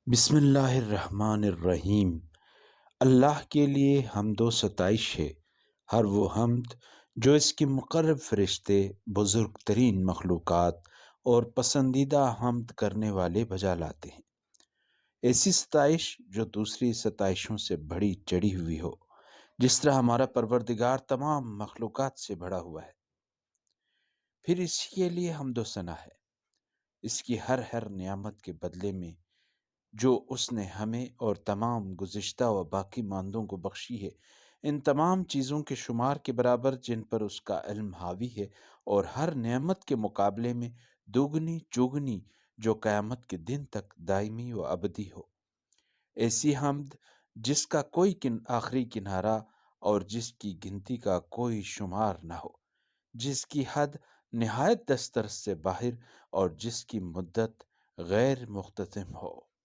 بسم اللہ الرحمن الرحیم۔ اللہ کے لیے حمد و ستائش ہے، ہر وہ حمد جو اس کے مقرب فرشتے، بزرگ ترین مخلوقات اور پسندیدہ حمد کرنے والے بجا لاتے ہیں۔ ایسی ستائش جو دوسری ستائشوں سے بڑی چڑھی ہوئی ہو، جس طرح ہمارا پروردگار تمام مخلوقات سے بڑا ہوا ہے۔ پھر اس کے لیے حمد و ثنا ہے، اس کی ہر نعمت کے بدلے میں جو اس نے ہمیں اور تمام گزشتہ و باقی ماندوں کو بخشی ہے، ان تمام چیزوں کے شمار کے برابر جن پر اس کا علم حاوی ہے، اور ہر نعمت کے مقابلے میں دوگنی چوگنی جو قیامت کے دن تک دائمی و ابدی ہو۔ ایسی حمد جس کا کوئی آخری کنارہ اور جس کی گنتی کا کوئی شمار نہ ہو، جس کی حد نہایت دسترس سے باہر اور جس کی مدت غیر مختتم ہو۔